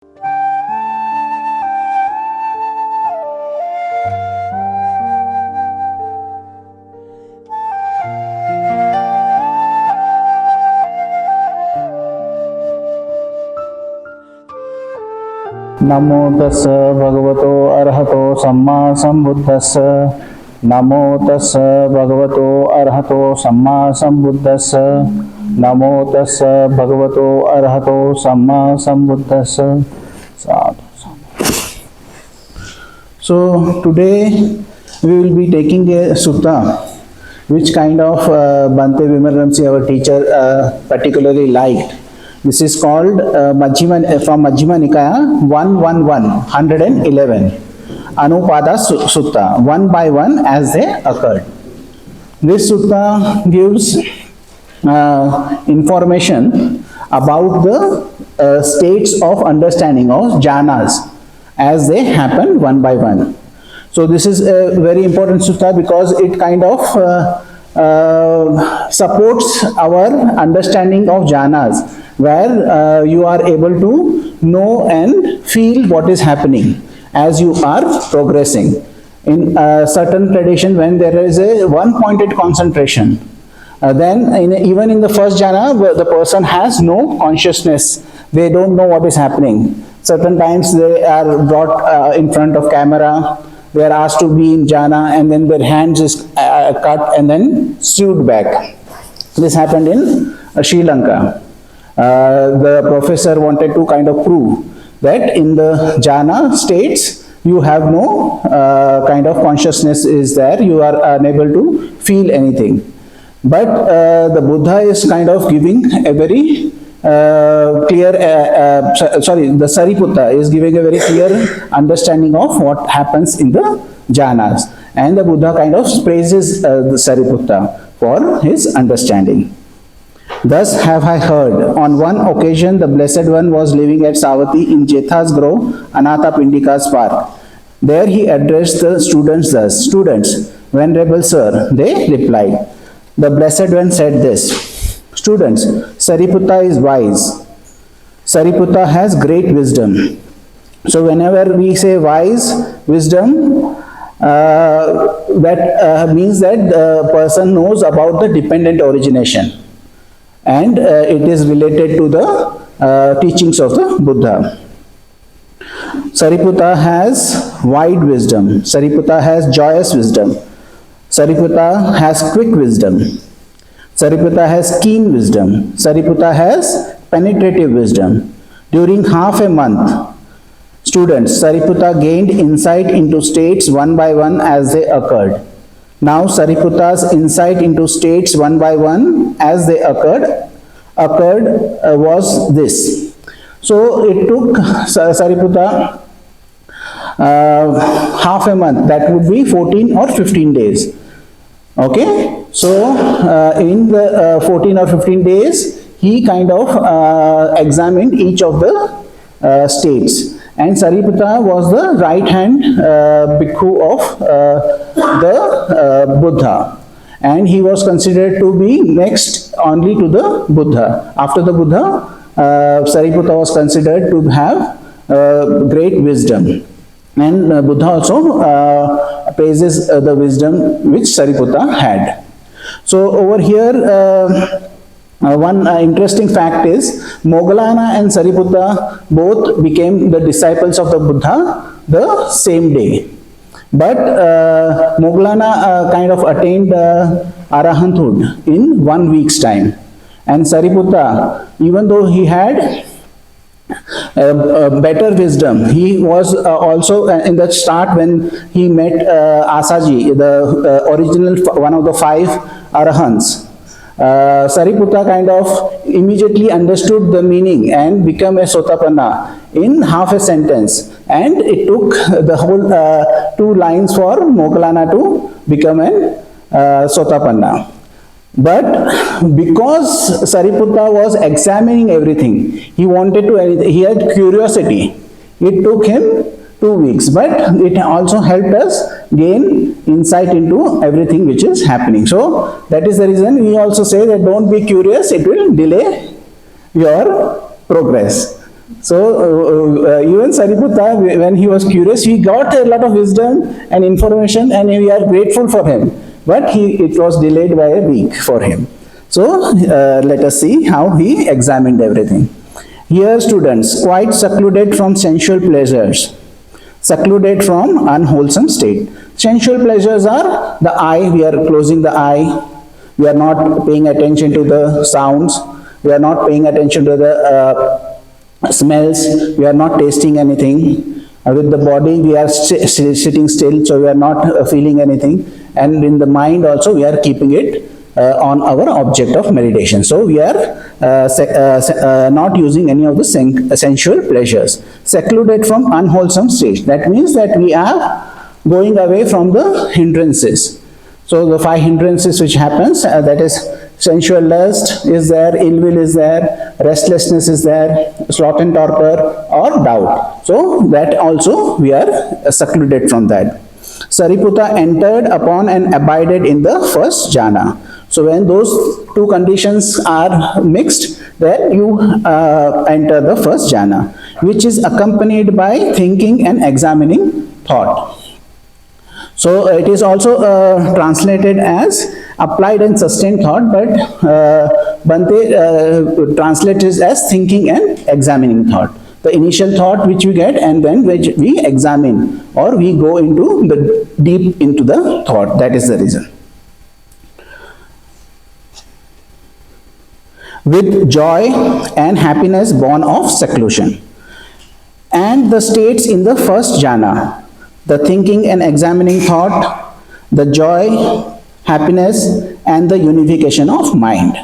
Namo tassa bhagavato arahato samma sambuddhassa. Namo tassa bhagavato arahato samma sambuddhassa. Namo tassa bhagavato arahato samma sambuddhassa. Sadhu. So today we will be taking a sutta which kind of Bhante Vimaramsi, our teacher, particularly liked. This is called Majjhima, from Majjhima Nikāya 111, Anupada Sutta, one by one as they occurred. This sutta gives information about the states of understanding of jhanas as they happen one by one. So this is a very important sutta because it kind of supports our understanding of jhanas, where you are able to know and feel what is happening as you are progressing. In certain tradition, when there is a one-pointed concentration, then even in the first jhana, the person has no consciousness. They don't know what is happening. Certain times they are brought in front of camera, they are asked to be in jhana, and then their hands is cut and then sewed back. This happened in Sri Lanka. The professor wanted to kind of prove that in the jhana states you have no kind of consciousness is there, you are unable to feel anything. But the Buddha is kind of giving a very clear, the Sariputta is giving a very clear understanding of what happens in the jhanas. And the Buddha kind of praises the Sariputta for his understanding. Thus have I heard, on one occasion the Blessed One was living at Savatthi in Jetha's grove, Anatha Pindika's park. There he addressed the students thus, "Students, Venerable Sir," they replied. The Blessed One said this, "Students, Sariputta is wise. Sariputta has great wisdom." So whenever we say wise, wisdom, that means that the person knows about the dependent origination. And it is related to the teachings of the Buddha. Sariputta has wide wisdom. Sariputta has joyous wisdom. Sariputta has quick wisdom. Sariputta has keen wisdom. Sariputta has penetrative wisdom. During half a month, students, Sariputta gained insight into states one by one as they occurred. Now Sariputta's insight into states one by one as they occurred was this. So it took Sariputta half a month, that would be 14 or 15 days. Okay, so in the 14 or 15 days, he kind of examined each of the states. And Sariputta was the right hand bhikkhu of the Buddha. And he was considered to be next only to the Buddha. After the Buddha, Sariputta was considered to have great wisdom. And Buddha also praises the wisdom which Sariputta had. So over here, one interesting fact is Moggallana and Sariputta both became the disciples of the Buddha the same day. But Moggallana kind of attained arahanthood in 1 week's time. And Sariputta, even though he had better wisdom, he was also in the start when he met Asaji, the original one of the 5 arahants. Sariputta kind of immediately understood the meaning and became a Sotapanna in half a sentence, and it took the whole 2 lines for Moggallana to become a Sotapanna. But because Sariputta was examining everything, he wanted to, he had curiosity. It took him 2 weeks, but it also helped us gain insight into everything which is happening. So that is the reason we also say that don't be curious, it will delay your progress. So even Sariputta, when he was curious, he got a lot of wisdom and information, and we are grateful for him. But it was delayed by a week for him. So let us see how he examined everything. Here, students, quite secluded from sensual pleasures, secluded from unwholesome state. Sensual pleasures are the eye. We are closing the eye. We are not paying attention to the sounds. We are not paying attention to the smells. We are not tasting anything. With the body, we are sitting still, so we are not feeling anything. And in the mind also, we are keeping it on our object of meditation. So we are not using any of the sensual pleasures. Secluded from unwholesome state. That means that we are going away from the hindrances. So the 5 hindrances which happens, that is sensual lust is there, ill will is there, restlessness is there, sloth and torpor or doubt. So that also we are secluded from that. Sariputta entered upon and abided in the first jhana. So when those 2 conditions are mixed, then you enter the first jhana, which is accompanied by thinking and examining thought. So it is also translated as applied and sustained thought, but Bhante translates it as thinking and examining thought. The initial thought which we get, and then which we examine, or we go into the deep into the thought. That is the reason. With joy and happiness born of seclusion. And the states in the first jhana, the thinking and examining thought, the joy, happiness, and the unification of mind.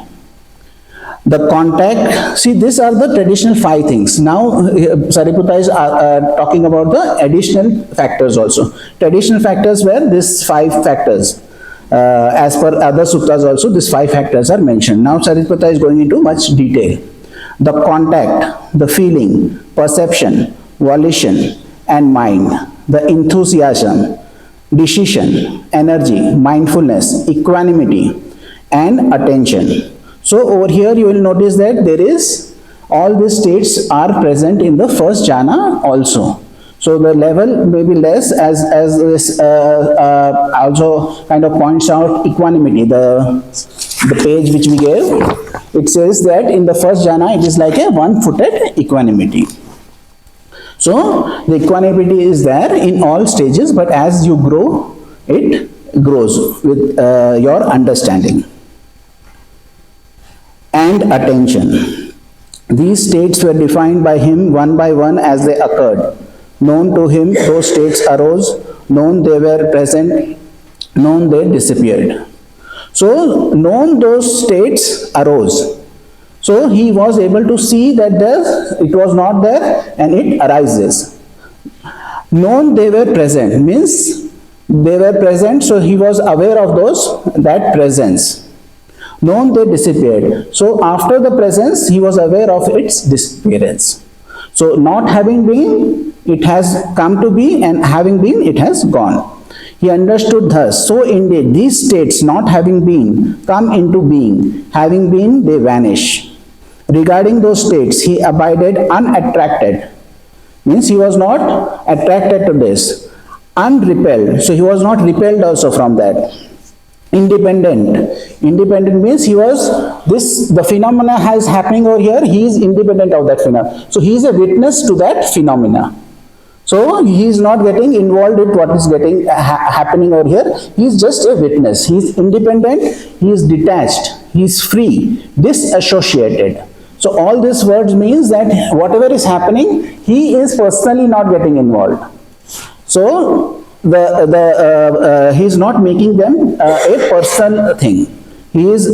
The contact, see, these are the traditional 5 things. Now Sariputta is talking about the additional factors also. Traditional factors were these 5 factors. As per other suttas also, these 5 factors are mentioned. Now Sariputta is going into much detail. The contact, the feeling, perception, volition, and mind. The enthusiasm, decision, energy, mindfulness, equanimity, and attention. So over here you will notice that there is, all these states are present in the first jhana also. So the level may be less, as this also kind of points out equanimity. The page which we gave, it says that in the first jhana it is like a one-footed equanimity. So the equanimity is there in all stages, but as you grow, it grows with your understanding. And attention. These states were defined by him one by one as they occurred. Known to him, those states arose. Known they were present. Known they disappeared. So, known those states arose. So, he was able to see that it was not there and it arises. Known they were present means they were present, so he was aware of that presence. Known they disappeared. So after the presence, he was aware of its disappearance. So not having been, it has come to be, and having been, it has gone. He understood thus, so indeed these states not having been come into being, having been they vanish. Regarding those states, he abided unattracted. Means he was not attracted to this. Unrepelled, so he was not repelled also from that. Independent. Independent means he was, the phenomena has happening over here, he is independent of that phenomena. So he is a witness to that phenomena. So he is not getting involved with what is getting happening over here. He is just a witness. He is independent, he is detached, he is free, disassociated. So all these words means that whatever is happening, he is personally not getting involved. So he is not making them a personal thing. He is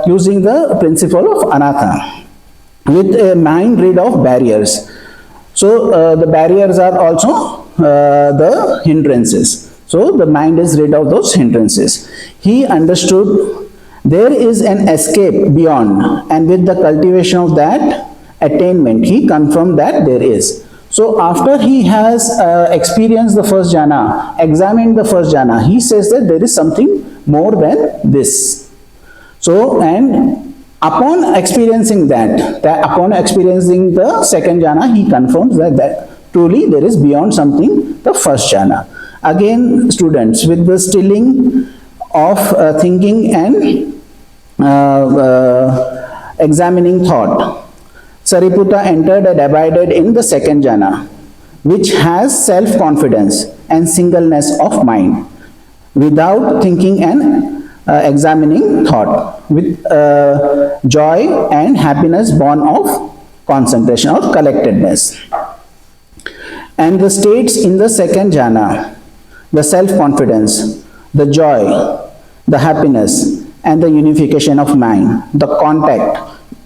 using the principle of anatta with a mind rid of barriers. So the barriers are also the hindrances. So the mind is rid of those hindrances. He understood there is an escape beyond, and with the cultivation of that attainment, he confirmed that there is. So after he has experienced the first jhana, examined the first jhana, he says that there is something more than this. So, and Upon experiencing upon experiencing the second jhana, he confirms that truly there is beyond something the first jhana. Again, students, with the stilling of thinking and examining thought, Sariputta entered and abided in the second jhana, which has self-confidence and singleness of mind, without thinking and examining thought, with joy and happiness born of concentration or collectedness. And the states in the second jhana, the self-confidence, the joy, the happiness, and the unification of mind, the contact,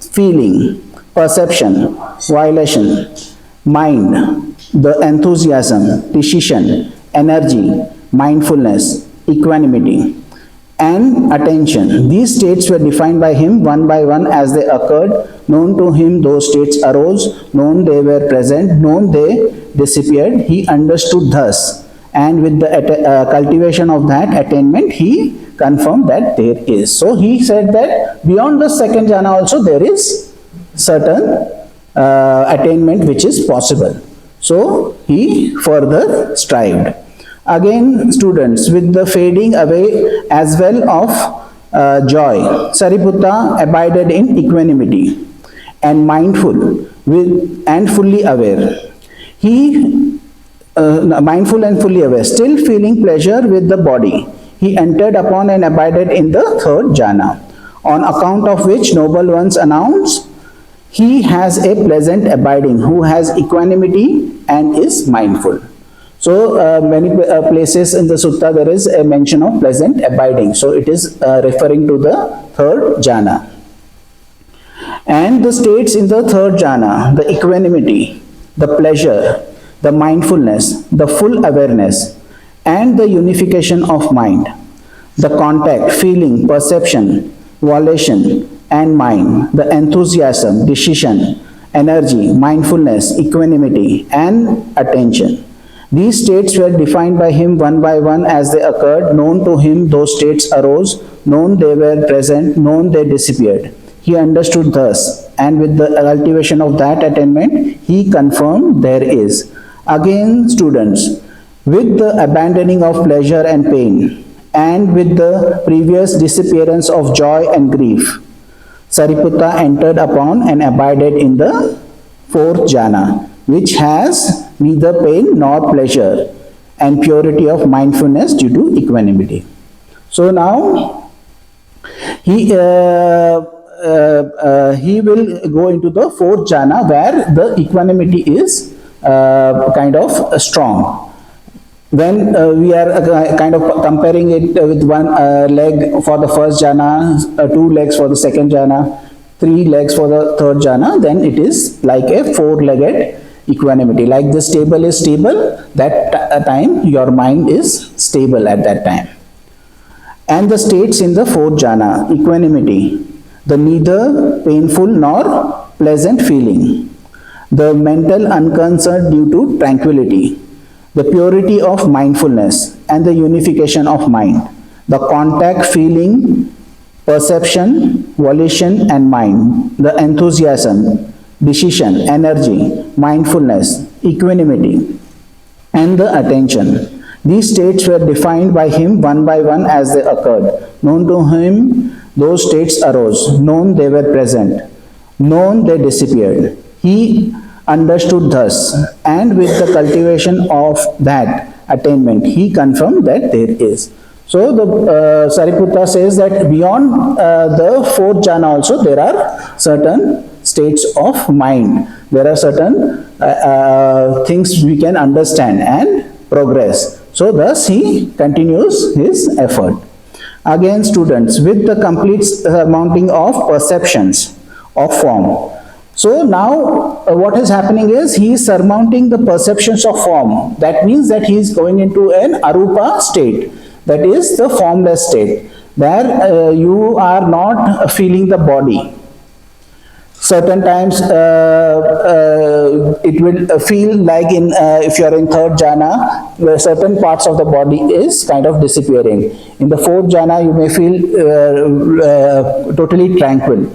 feeling, perception, violation, mind, the enthusiasm, decision, energy, mindfulness, equanimity, and attention. These states were defined by him one by one as they occurred. Known to him, those states arose. Known, they were present. Known, they disappeared. He understood thus. And with the cultivation of that attainment, he confirmed that there is. So he said that beyond the second jhana also there is certain attainment which is possible. So he further strived. Again, students, with the fading away as well of joy, Sariputta abided in equanimity and mindful and fully aware. He mindful and fully aware, still feeling pleasure with the body, he entered upon and abided in the third jhana, on account of which noble ones announce, he has a pleasant abiding, who has equanimity and is mindful. So many places in the sutta there is a mention of pleasant abiding. So it is referring to the third jhana. And the states in the third jhana, the equanimity, the pleasure, the mindfulness, the full awareness, and the unification of mind, the contact, feeling, perception, volition, and mind, the enthusiasm, decision, energy, mindfulness, equanimity, and attention. These states were defined by him one by one as they occurred. Known to him, those states arose. Known, they were present. Known, they disappeared. He understood thus, and with the cultivation of that attainment, he confirmed there is. Again, students, with the abandoning of pleasure and pain, and with the previous disappearance of joy and grief, Sariputta entered upon and abided in the fourth jhana, which has neither pain nor pleasure, and purity of mindfulness due to equanimity. So now he will go into the fourth jhana, where the equanimity is kind of strong. When we are kind of comparing it with one leg for the first jhana, 2 legs for the second jhana, 3 legs for the third jhana, then it is like a 4-legged equanimity. Like this table is stable, that time your mind is stable at that time. And the states in the fourth jhana, equanimity, the neither painful nor pleasant feeling, the mental unconcern due to tranquility, the purity of mindfulness and the unification of mind, the contact, feeling, perception, volition and mind, the enthusiasm, decision, energy, mindfulness, equanimity, and the attention. These states were defined by him one by one as they occurred. Known to him, those states arose. Known, they were present. Known, they disappeared. He understood thus, and with the cultivation of that attainment, he confirmed that there is. So the Sariputta says that beyond the fourth jhana also there are certain states of mind. There are certain things we can understand and progress. So thus he continues his effort. Again, students, with the complete surmounting of perceptions of form. So now what is happening is he is surmounting the perceptions of form. That means that he is going into an arupa state, that is the formless state, where you are not feeling the body. Certain times it will feel like in if you are in third jhana, where certain parts of the body is kind of disappearing. In the fourth jhana you may feel totally tranquil.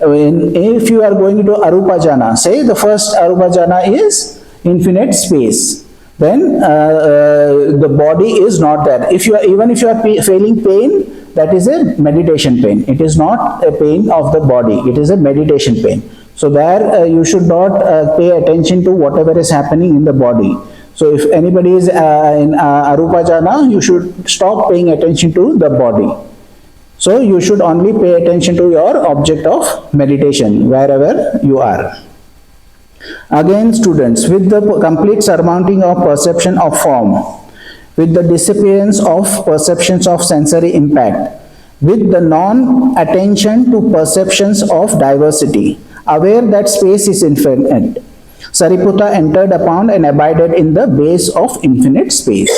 if you are going into Arupa Jhana, say the first Arupa Jhana is infinite space, then the body is not there. If you are, even if you are feeling pain, that is a meditation pain. It is not a pain of the body, it is a meditation pain. So there you should not pay attention to whatever is happening in the body. So if anybody is in Arupa Jhana, you should stop paying attention to the body. So you should only pay attention to your object of meditation wherever you are. Again, students, with the complete surmounting of perception of form, with the disappearance of perceptions of sensory impact, with the non-attention to perceptions of diversity, aware that space is infinite, Sariputta entered upon and abided in the base of infinite space.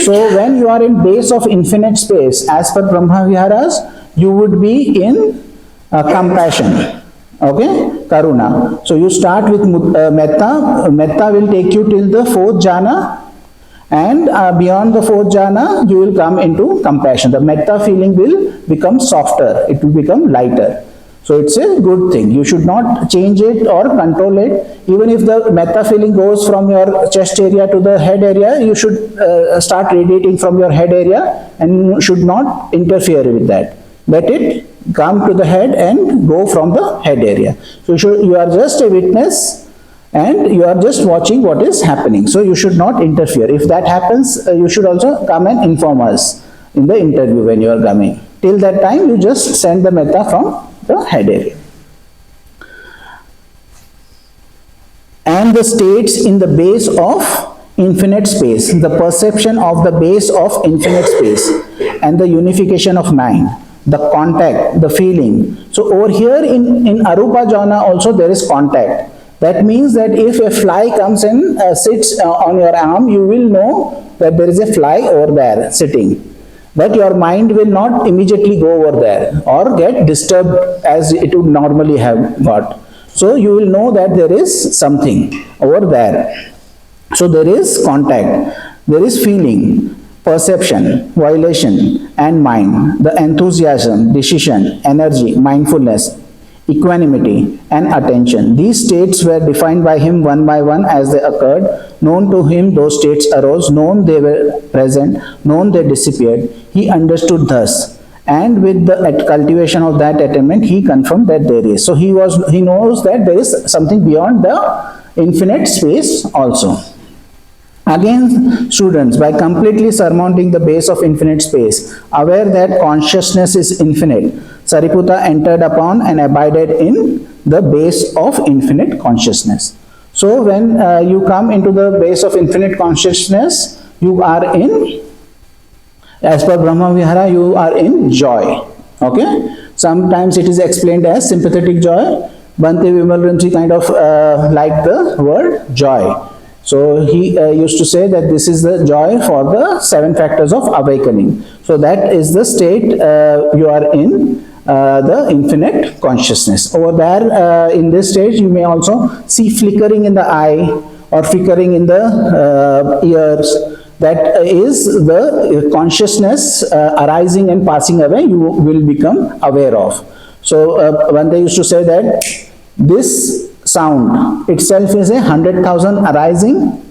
So when you are in base of infinite space, as per Brahma Viharas, you would be in compassion. Okay, Karuna. So you start with Metta. Metta will take you till the fourth jhana, and beyond the fourth jhana, you will come into compassion. The Metta feeling will become softer. It will become lighter. So it's a good thing. You should not change it or control it. Even if the Metta feeling goes from your chest area to the head area, you should start radiating from your head area and should not interfere with that. Let it come to the head and go from the head area. So you are just a witness and you are just watching what is happening. So you should not interfere. If that happens, you should also come and inform us in the interview when you are coming. Till that time, you just send the Metta from the head area. And the states in the base of infinite space, the perception of the base of infinite space and the unification of mind, the contact, the feeling. So over here in Arupa Jhana also there is contact. That means that if a fly comes and sits on your arm, you will know that there is a fly over there sitting. But your mind will not immediately go over there or get disturbed as it would normally have got. So you will know that there is something over there. So there is contact, there is feeling, perception, violation and mind, the enthusiasm, decision, energy, mindfulness, equanimity and attention. These states were defined by him one by one as they occurred. Known to him those states arose, known they were present, known they disappeared. He understood thus, and with the cultivation of that attainment he confirmed that there is. So he knows that there is something beyond the infinite space also. Again, students, by completely surmounting the base of infinite space, aware that consciousness is infinite, Sariputta entered upon and abided in the base of infinite consciousness. So when you come into the base of infinite consciousness, you are in, as per Brahma Vihara, you are in joy. Okay? Sometimes it is explained as sympathetic joy. Bhante Vimal Ramji kind of liked the word joy. So he used to say that this is the joy for the 7 factors of awakening. So that is the state you are in, the infinite consciousness. Over there in this stage you may also see flickering in the eye or flickering in the ears. That is the consciousness arising and passing away, you will become aware of. So when they used to say that this sound itself is 100,000 arising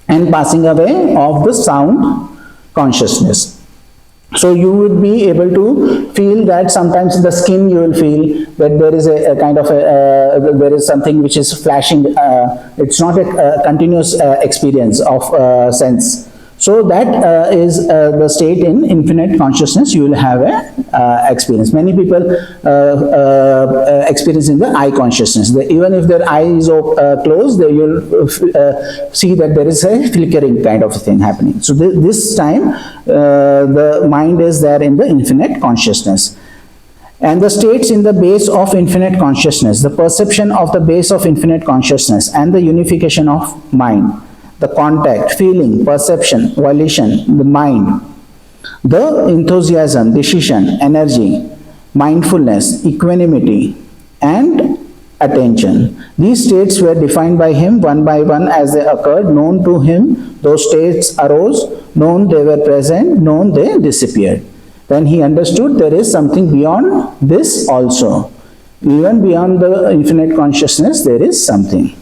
and passing away of the sound consciousness. So you would be able to feel that sometimes in the skin you will feel that there is a kind of there is something which is flashing. It's not a continuous experience of sense. So that is the state in infinite consciousness you will have a experience. Many people experience in the eye consciousness. Even if their eye is closed, they will see that there is a flickering kind of thing happening. So this time the mind is there in the infinite consciousness. And the states in the base of infinite consciousness, the perception of the base of infinite consciousness and the unification of mind, the contact, feeling, perception, volition, the mind, the enthusiasm, decision, energy, mindfulness, equanimity, and attention. These states were defined by him one by one as they occurred. Known to him, those states arose, known they were present, known they disappeared. Then he understood there is something beyond this also. Even beyond the infinite consciousness, there is something.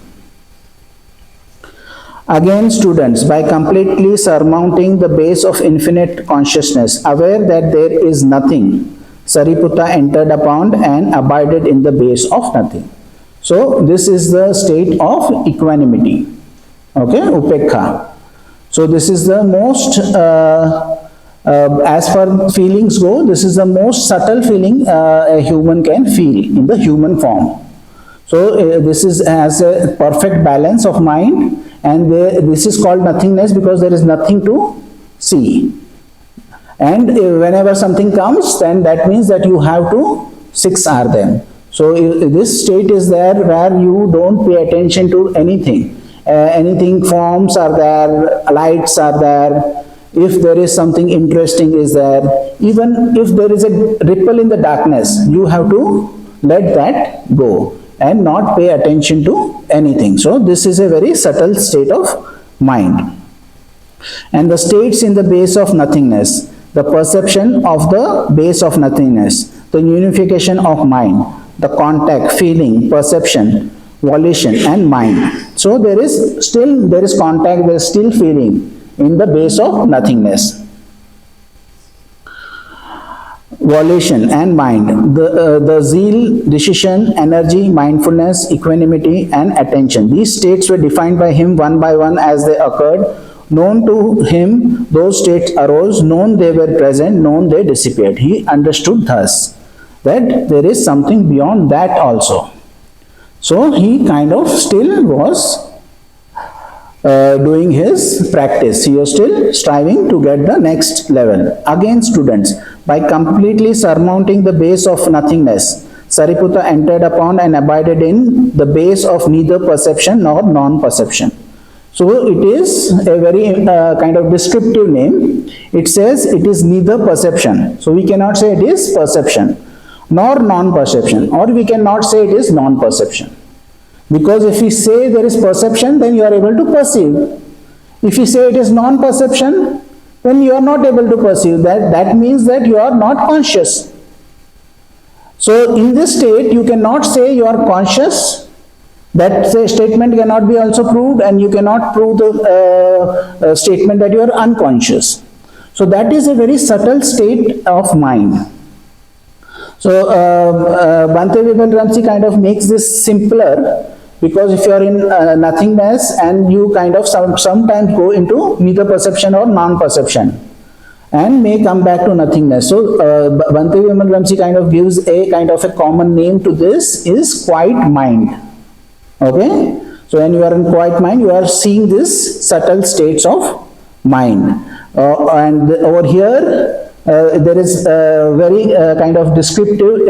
Again, students, by completely surmounting the base of infinite consciousness, aware that there is nothing, Sariputta entered upon and abided in the base of nothing. So, this is the state of equanimity. Okay, upekha. So, this is the most, as far feelings go, this is the most subtle feeling a human can feel in the human form. So, this has a perfect balance of mind. And this is called nothingness because there is nothing to see. And whenever something comes, then that means that you have to 6 are them. So this state is there where you don't pay attention to anything. Anything, forms are there, lights are there. If there is something interesting is there. Even if there is a ripple in the darkness, you have to let that go and not pay attention to anything. So this is a very subtle state of mind. And the states in the base of nothingness, the perception of the base of nothingness, the unification of mind, the contact, feeling, perception, volition and mind. So there is contact, there is still feeling in the base of nothingness. Volition and mind, the zeal, decision, energy, mindfulness, equanimity and attention. These states were defined by him one by one as they occurred. Known to him, those states arose, known they were present, known they disappeared. He understood thus that there is something beyond that also. So he kind of still was doing his practice. He was still striving to get the next level. Again, students, by completely surmounting the base of nothingness, Sariputta entered upon and abided in the base of neither perception nor non-perception. So it is a very kind of descriptive name. It says it is neither perception. So we cannot say it is perception nor non-perception, or we cannot say it is non-perception. Because if we say there is perception, then you are able to perceive. If you say it is non-perception, then you are not able to perceive. That means that you are not conscious. So in this state, you cannot say you are conscious. That statement cannot be also proved, and you cannot prove the statement that you are unconscious. So that is a very subtle state of mind. So Bhante Vibhalramsi kind of makes this simpler, because if you are in nothingness and you kind of sometimes go into neither perception or non-perception and may come back to nothingness. So Bhante Vibhalramsi kind of gives a kind of a common name to this is quiet mind. Okay? So when you are in quiet mind, you are seeing this subtle states of mind. And over here, there is very kind of descriptive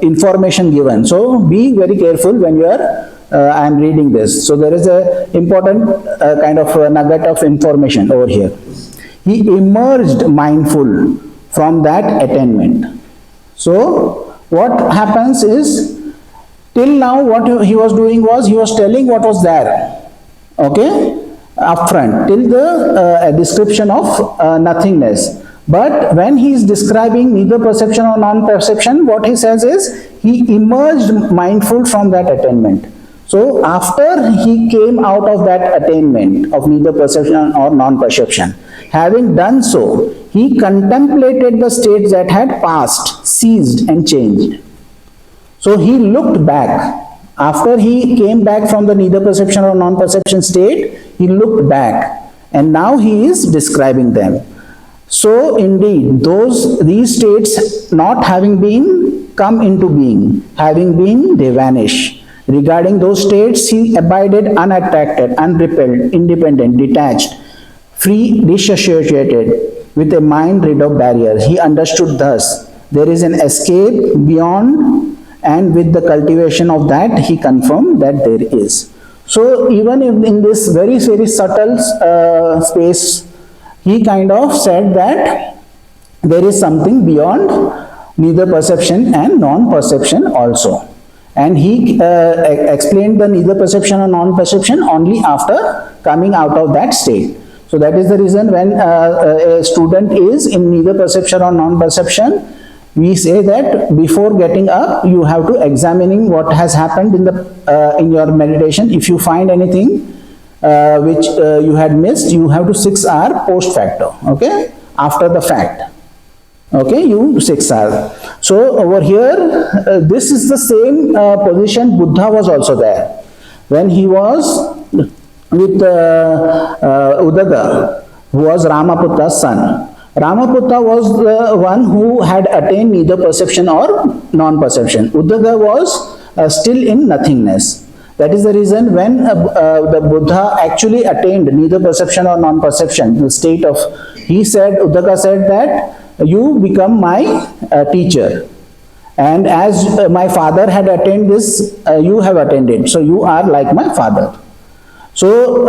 information given. So be very careful when you are, I am reading this. So there is a important kind of nugget of information over here. He emerged mindful from that attainment. So what happens is, till now what he was doing was, he was telling what was there. Okay? Upfront, till the description of nothingness. But when he is describing neither perception or non-perception, what he says is, he emerged mindful from that attainment. So after he came out of that attainment of neither perception or non-perception, having done so, he contemplated the states that had passed, ceased and changed. So he looked back. After he came back from the neither perception or non-perception state, he looked back, and now he is describing them. So indeed, these states not having been come into being, having been, they vanish. Regarding those states, he abided unattracted, unrepelled, independent, detached, free, dissociated, with a mind rid of barriers. He understood thus, there is an escape beyond, and with the cultivation of that, he confirmed that there is. So even in this very, very subtle space, he kind of said that there is something beyond neither perception and non-perception also. And he explained the neither perception or non-perception only after coming out of that state. So that is the reason when a student is in neither perception or non-perception, We say that before getting up, you have to examining what has happened in your meditation. If you find anything which you had missed, you have to 6R post facto, okay, after the fact. Okay, you 6R. So over here, this is the same position Buddha was also there. When he was with Uddaka, who was Ramaputta's son. Ramaputta was the one who had attained neither perception or non-perception. Uddaka was still in nothingness. That is the reason when the Buddha actually attained neither perception or non-perception, the state of, Uddaka said that you become my teacher. And as my father had attained this, you have attained it. So you are like my father. So,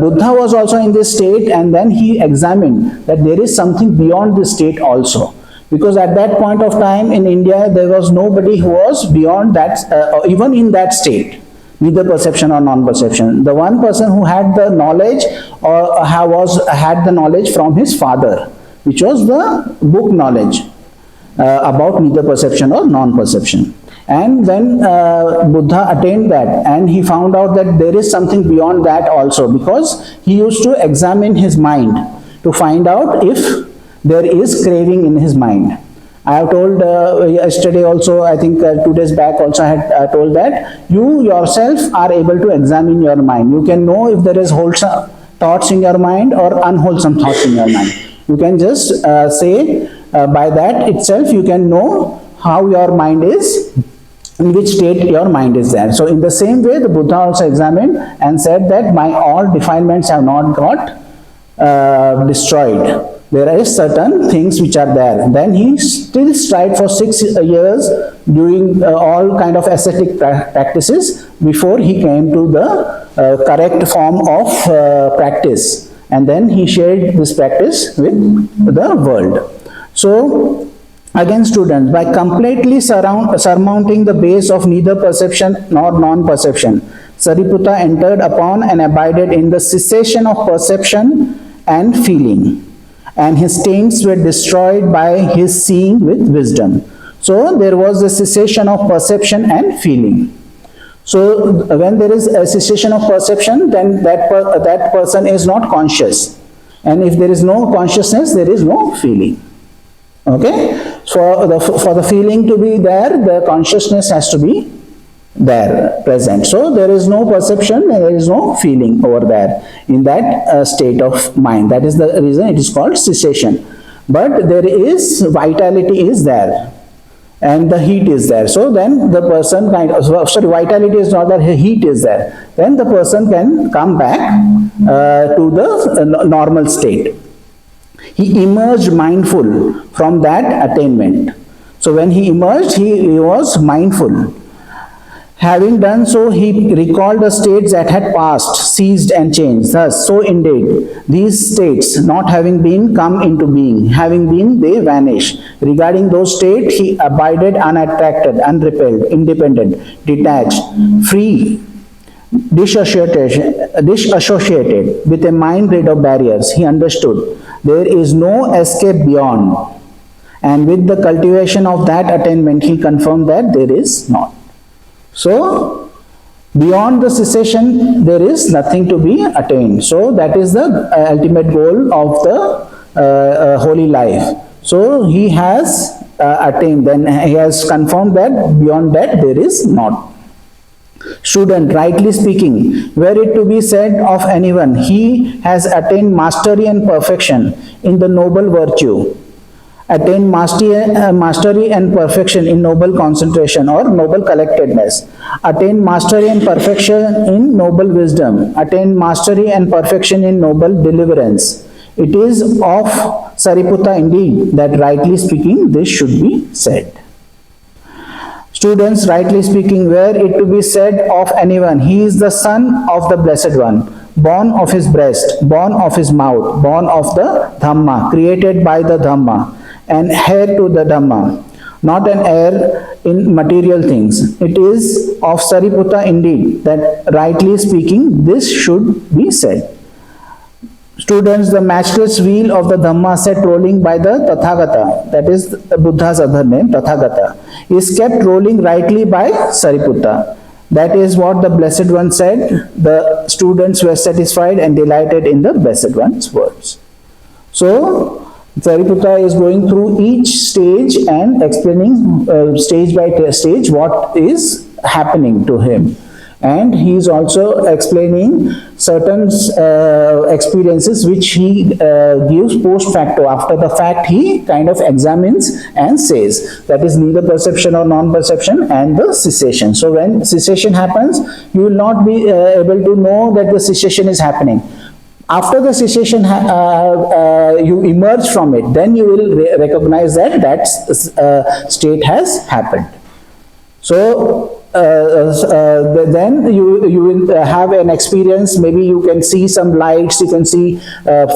Buddha was also in this state, and then he examined that there is something beyond this state also. Because at that point of time in India, there was nobody who was beyond that, even in that state, neither perception or non-perception. The one person who had the knowledge or had the knowledge from his father, which was the book knowledge about neither perception or non-perception. And when Buddha attained that, and he found out that there is something beyond that also, because he used to examine his mind to find out if there is craving in his mind. I have told yesterday also, I think 2 days back also I had told that you yourself are able to examine your mind. You can know if there is wholesome thoughts in your mind or unwholesome thoughts in your mind. You can just say by that itself you can know how your mind is, in which state your mind is there. So in the same way, the Buddha also examined and said that my all defilements have not got destroyed. There is certain things which are there. And then he still strived for 6 years doing all kind of ascetic practices before he came to the correct form of practice. And then he shared this practice with the world. So again, students, by completely surmounting the base of neither perception nor non-perception, Sariputta entered upon and abided in the cessation of perception and feeling, and his taints were destroyed by his seeing with wisdom. So there was a cessation of perception and feeling. So when there is a cessation of perception, then that person is not conscious, and if there is no consciousness, there is no feeling. Okay, so for the feeling to be there, the consciousness has to be there, present. So there is no perception, there is no feeling over there in that state of mind. That is the reason it is called cessation. But there is, vitality is there, and the heat is there. So then the person vitality is not there, heat is there. Then the person can come back to the normal state. He emerged mindful from that attainment. So when he emerged, he was mindful. Having done so, he recalled the states that had passed, ceased and changed. Thus, so indeed, these states, not having been, come into being. Having been, they vanish. Regarding those states, he abided unattracted, unrepelled, independent, detached, free, disassociated with a mind rid of barriers. He understood there is no escape beyond, and with the cultivation of that attainment he confirmed that there is not. So beyond the cessation there is nothing to be attained. So that is the ultimate goal of the holy life. So he has attained, then he has confirmed that beyond that there is not. Student, rightly speaking, were it to be said of anyone, he has attained mastery and perfection in the noble virtue, attained mastery and perfection in noble concentration or noble collectedness, attained mastery and perfection in noble wisdom, attained mastery and perfection in noble deliverance. It is of Sariputta indeed that rightly speaking this should be said. Students, rightly speaking, were it to be said of anyone, he is the son of the Blessed One, born of his breast, born of his mouth, born of the Dhamma, created by the Dhamma, and heir to the Dhamma, not an heir in material things. It is of Sariputta indeed that rightly speaking this should be said. Students, the matchless wheel of the Dhamma set rolling by the Tathagata, that is Buddha's other name, Tathagata, is kept rolling rightly by Sariputta. That is what the Blessed One said. The students were satisfied and delighted in the Blessed One's words. So, Sariputta is going through each stage and explaining stage by stage what is happening to him. And he is also explaining certain experiences which he gives post facto. After the fact, he kind of examines and says, that is neither perception or non-perception and the cessation. So when cessation happens, you will not be able to know that the cessation is happening. After the cessation, you emerge from it, then you will recognize that that state has happened. So, then you will have an experience. Maybe you can see some lights, you can see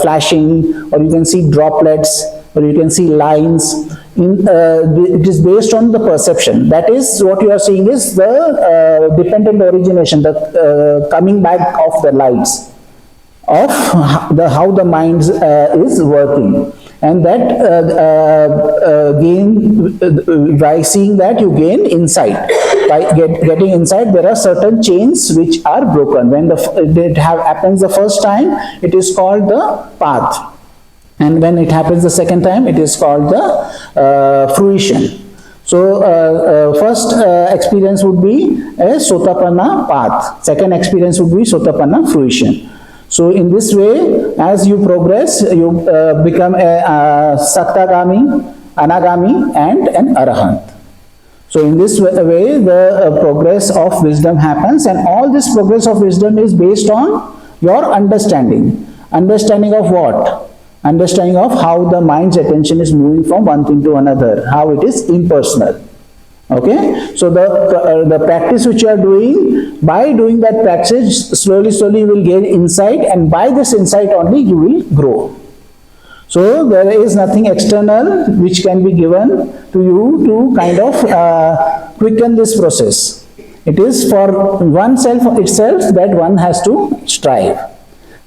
flashing, or you can see droplets, or you can see lines. It is based on the perception. That is what you are seeing is the dependent origination, the coming back of the lights, of how the mind is working. And that by seeing that, you gain insight. By getting insight, there are certain chains which are broken. When it happens the first time, it is called the path. And when it happens the second time, it is called the fruition. So, first experience would be a Sotapanna path. Second experience would be Sotapanna fruition. So in this way, as you progress, you become a Sattagami, Anagami and an Arahant. So in this way, the progress of wisdom happens, and all this progress of wisdom is based on your understanding. Understanding of what? Understanding of how the mind's attention is moving from one thing to another, how it is impersonal. Okay, so the practice which you are doing, by doing that practice, slowly you will gain insight, and by this insight only you will grow. So there is nothing external which can be given to you to kind of quicken this process. It is for oneself itself that one has to strive.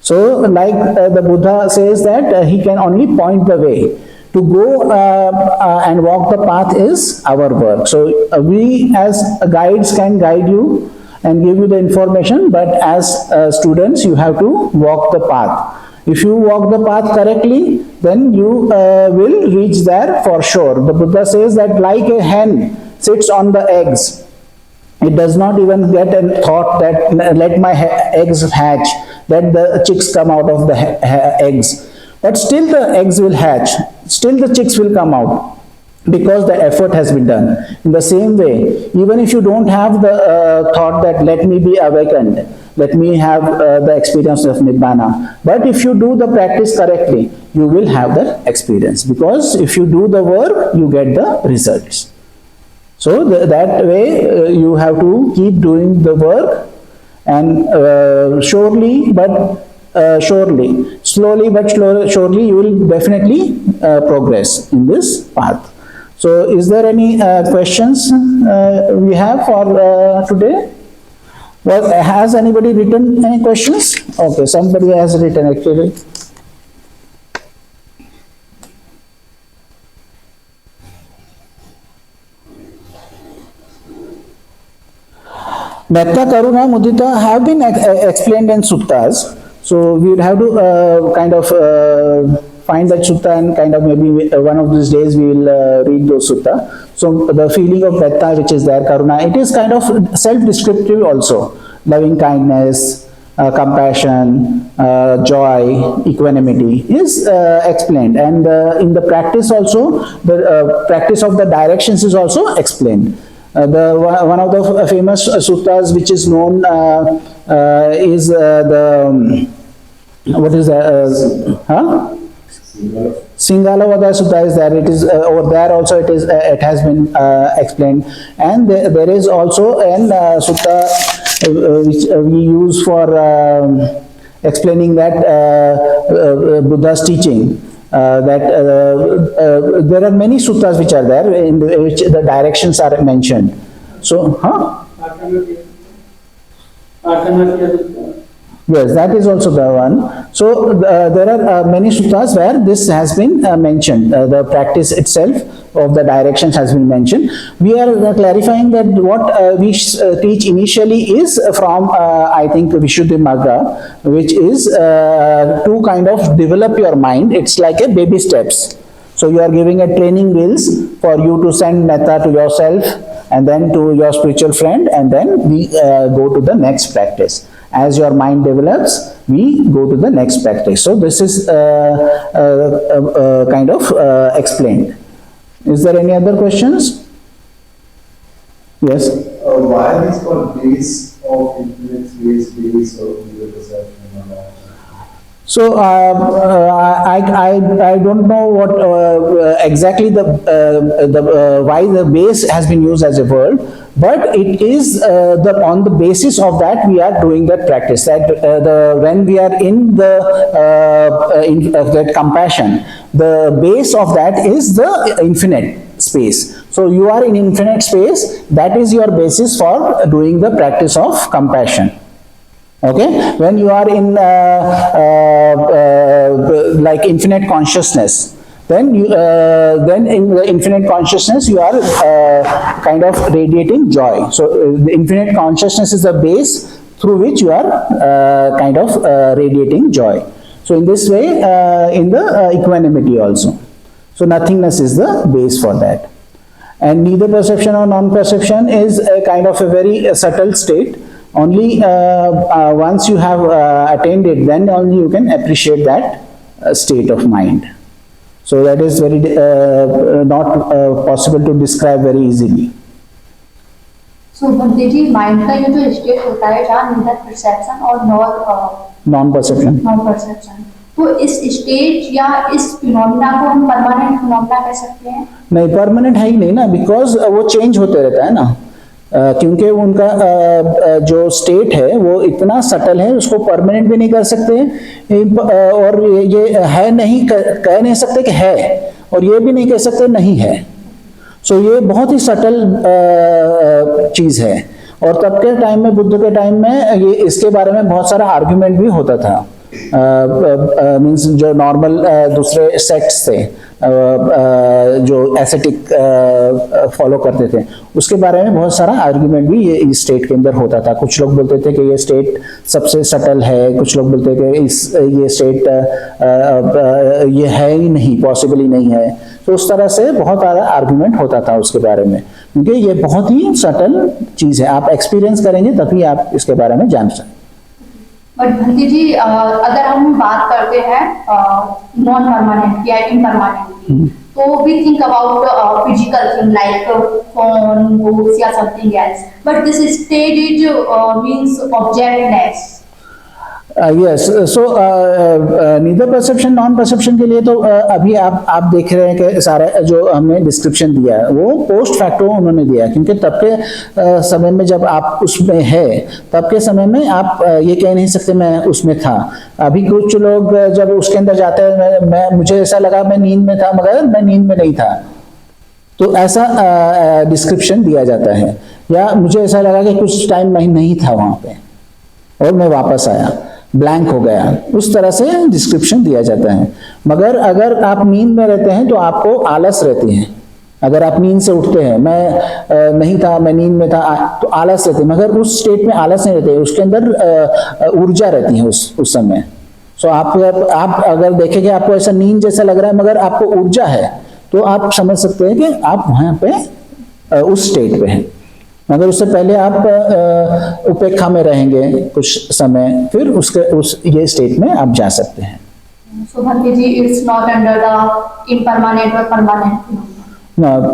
So like the Buddha says that he can only point the way. To go and walk the path is our work. So we as guides can guide you and give you the information, but as students you have to walk the path. If you walk the path correctly, then you will reach there for sure. The Buddha says that like a hen sits on the eggs, it does not even get a thought that let my eggs hatch, that the chicks come out of the eggs. But still the eggs will hatch, still the chicks will come out, because the effort has been done. In the same way, even if you don't have the thought that let me be awakened, let me have the experience of Nibbana, but if you do the practice correctly, you will have the experience, because if you do the work, you get the results. So that way you have to keep doing the work, and slowly but surely you will definitely progress in this path. So is there any questions we have for today? Well, has anybody written any questions? Okay, somebody has written actually. Metta, Karuna, Mudita have been explained in suttas. So we will have to kind of find that sutta, and kind of maybe one of these days we will read those sutta. So the feeling of metta which is there, karuna, it is kind of self-descriptive also. Loving kindness, compassion, joy, equanimity is explained, and in the practice also, the practice of the directions is also explained. One of the famous suttas which is known is what is Singalavada Sutta is there. It is over there also. It has been explained, and there is also an sutta which we use for explaining that Buddha's teaching. That there are many suttas which are there in which the directions are mentioned. So, Yes, that is also the one. So there are many suttas where this has been mentioned. The practice itself of the directions has been mentioned. We are clarifying that what we teach initially is from I think Vishuddhimagga, which is to kind of develop your mind. It's like a baby steps. So you are giving a training wheels for you to send metta to yourself and then to your spiritual friend, and then we go to the next practice. As your mind develops, we go to the next practice. So this is kind of explained. Is there any other questions? Yes? Why is it called base of infinite space, base of the perception? So I don't know what exactly why the base has been used as a word, but it is on the basis of that we are doing that practice. That when we are in that compassion, the base of that is the infinite space. So you are in infinite space. That is your basis for doing the practice of compassion. Okay, when you are in like infinite consciousness, then in the infinite consciousness you are kind of radiating joy. So the infinite consciousness is the base through which you are kind of radiating joy. So in this way, in the equanimity also. So nothingness is the base for that. And neither perception or non-perception is a kind of a very subtle state. Only once you have attained it, then only you can appreciate that state of mind. So that is very not possible to describe very easily. So Bhante ji, mind का ये जो state होता है जहाँ neither perception और non-perception, तो इस state या इस phenomena को हम permanent phenomena कह सकते हैं? नहीं, permanent है ही नहीं ना, because वो change होते रहता है ना. क्योंकि उनका जो स्टेट है वो इतना सटल है, उसको परमानेंट भी नहीं कर सकते, और ये है नहीं कह नहीं सकते कि है, और ये भी नहीं कह सकते नहीं है. सो ये बहुत ही सटल चीज़ है. और तब के टाइम में, बुद्ध के टाइम में, ये इसके बारे में बहुत सारा आर्ग्यूमेंट भी होता था. मीन्स जो नॉर्मल दूसरे सेक्ट्स थे जो एसेटिक फॉलो करते थे, उसके बारे में बहुत सारा आर्ग्यूमेंट भी ये इस स्टेट के अंदर होता था. कुछ लोग बोलते थे कि ये स्टेट सबसे सटल है, कुछ लोग बोलते थे कि ये स्टेट ये है ही नहीं, पॉसिबल ही नहीं है. तो उस तरह से बहुत सारा आर्ग्यूमेंट होता था उसके बारे में, क्योंकि ये बहुत ही सटल चीज़ है. आप एक्सपीरियंस करेंगे तभी आप इसके बारे में जान सकते. बट भंती जी, अगर हम बात करते हैं नॉन परमानेंट या इम्परमानेंट, तो we think about physical thing like phone, books या something else, but this state is means objectness. Yes, so neither perception non perception के लिए तो अभी आप देख रहे हैं कि सारा जो हमने डिस्क्रिप्शन दिया है वो पोस्ट फैक्टो उन्होंने दिया है, क्योंकि तब के समय में जब आप उसमें है, तब के समय में आप ये कह नहीं सकते मैं उसमें था. अभी कुछ लोग जब उसके अंदर जाते हैं, मुझे ऐसा लगा मैं नींद में था, मगर मैं नींद में नहीं था, तो ऐसा डिस्क्रिप्शन दिया जाता है. या मुझे ऐसा लगा कि कुछ टाइम मैं नहीं था वहाँ पे और मैं वापस आया, ब्लैंक हो गया, उस तरह से डिस्क्रिप्शन दिया जाता है. मगर अगर आप नींद में रहते हैं तो आपको आलस रहती है. अगर आप नींद से उठते हैं, मैं नहीं था, मैं नींद में था, तो आलस रहती है. मगर उस स्टेट में आलस नहीं रहती है, उसके अंदर ऊर्जा रहती है उस समय. सो आप अगर देखेंगे आपको ऐसा नींद जैसा लग रहा है मगर आपको ऊर्जा है, तो आप समझ सकते हैं कि आप वहाँ पे उस स्टेट पे हैं. मगर उससे पहले आप उपेक्षा में रहेंगे कुछ समय, फिर ये स्टेट में आप जा सकते हैं. So Bhante ji, it's not under the impermanent or permanent.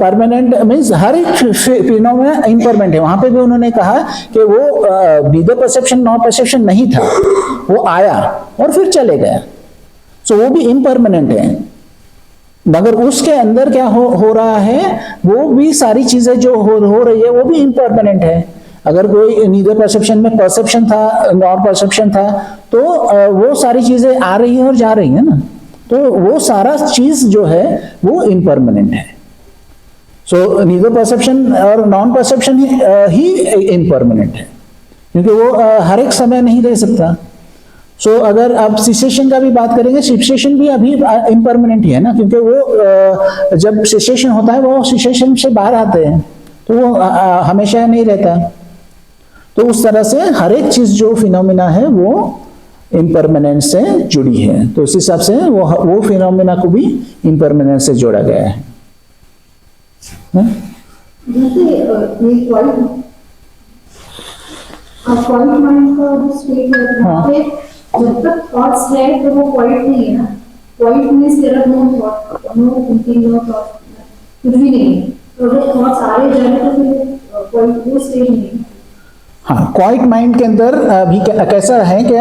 Permanent means हर एक फिनोमेना इम्परमानेंट है. वहां पे भी उन्होंने कहा कि वो नीदर परसेप्शन नॉन परसेप्शन नहीं था, वो आया और फिर चले गया. सो वो भी इम्परमानेंट है. मगर उसके अंदर क्या हो रहा है, वो भी सारी चीजें जो हो रही है वो भी इम्परमानेंट है. अगर कोई नीदर परसेप्शन में परसेप्शन था, नॉन परसेप्शन था, तो वो सारी चीजें आ रही है और जा रही है ना, तो वो सारा चीज जो है वो इम्परमानेंट है. सो नीदर परसेप्शन और नॉन परसेप्शन ही इम्परमानेंट है, क्योंकि वो हर एक समय नहीं रह सकता. सो अगर आप सिसेशन का भी बात करेंगे, सिसेशन भी अभी इम्परमानेंट ही है ना, क्योंकि वो जब सिसेशन होता है वो सिसेशन से बाहर आते हैं, तो वो हमेशा नहीं रहता। तो उस तरह से हर एक चीज जो फिनोमिना है वो इम्परमानेंट से जुड़ी है, तो उस हिसाब से वो फिनोमिना को भी इम्परमानेंट से जोड़ा गया है। जैसे ये क्वाइट माइंड का जो स्टेट है, वहाँ पे जब तक थॉट्स है तो वो क्वाइट नहीं है ना। Quiet means there are no thought, no thinking, no thought, कुछ भी नहीं है। तो अगर थॉट्स आ रहे जा रहे तो फिर क्वाइट वो स्टेज नहीं है। हाँ, क्वाइट माइंड के अंदर भी कैसा है कि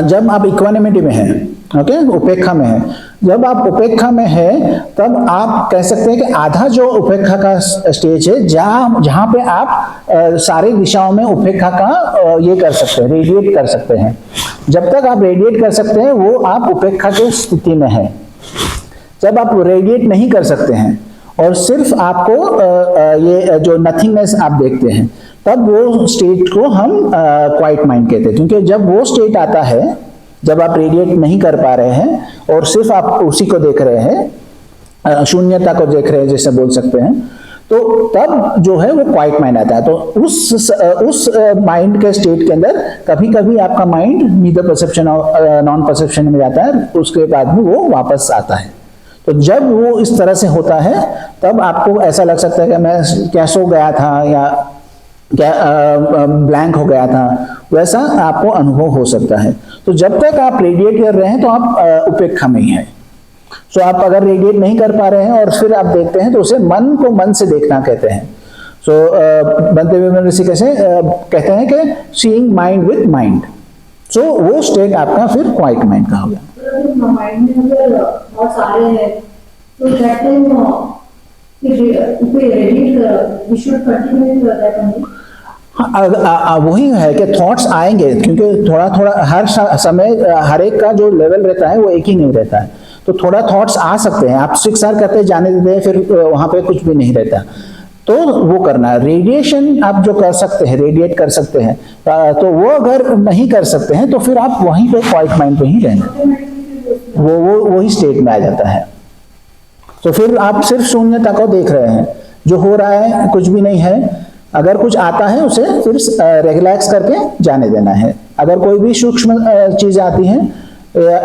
जब आप इक्वानिमिटी में हैं, ओके, उपेक्षा में है, जब आप उपेक्षा में है तब आप कह सकते हैं कि आधा जो उपेक्षा का स्टेज है, जहां पे आप सारी दिशाओं में उपेक्षा का ये कर सकते हैं, रेडिएट कर सकते हैं। जब तक आप रेडिएट कर सकते हैं वो आप उपेक्षा की स्थिति में है। जब आप रेडिएट नहीं कर सकते हैं और सिर्फ आपको ये जो नथिंगनेस आप देखते हैं, तब वो स्टेट को हम क्वाइट माइंड कहते हैं। क्योंकि जब वो स्टेट आता है, जब आप रेडिएट नहीं कर पा रहे हैं और सिर्फ आप उसी को देख रहे हैं, शून्यता को देख रहे हैं जैसे बोल सकते हैं, तो तब जो है वो क्वाइट माइंड आता है। तो उस माइंड के स्टेट के अंदर कभी कभी आपका माइंड नीदर परसेप्शन और नॉन परसेप्शन में जाता है, उसके बाद भी वो वापस आता है। तो जब वो इस तरह से होता है तब आपको ऐसा लग सकता है कि मैं क्या सो गया था या क्या ब्लैंक हो गया था, वैसा आपको अनुभव हो सकता है। तो जब तक आप रेडिएट कर रहे हैं तो आप उपेक्षा में ही हैं। सो आप अगर रेडिएट नहीं कर पा रहे हैं और फिर आप देखते हैं तो उसे मन को मन से देखना कहते हैं। सो बनते हुए ऋषि कैसे कहते हैं कि सीइंग माइंड विद माइंड। सो वो स्टेट आपका फिर क्वाइट माइंड का हो गया। माइंड में अगर थॉट्स आ रहे हैं तो दैट टाइम वही है कि थॉट्स आएंगे, क्योंकि थोड़ा थोड़ा हर समय हर एक का जो लेवल रहता है वो एक ही नहीं रहता है। तो थोड़ा थॉट्स आ सकते हैं, आप शिक्षार करते हैं जाने देते हैं, फिर वहां पे कुछ भी नहीं रहता। तो वो करना है। रेडिएशन आप जो कर सकते हैं, रेडिएट कर सकते हैं, तो वो अगर नहीं कर सकते हैं तो फिर आप वहीं पे क्वाइट माइंड पे ही रहना, वो वही स्टेट में आ जाता है। तो फिर आप सिर्फ शून्यता को देख रहे हैं, जो हो रहा है कुछ भी नहीं है। अगर कुछ आता है उसे फिर रिलैक्स करके जाने देना है। अगर कोई भी सूक्ष्म चीज आती है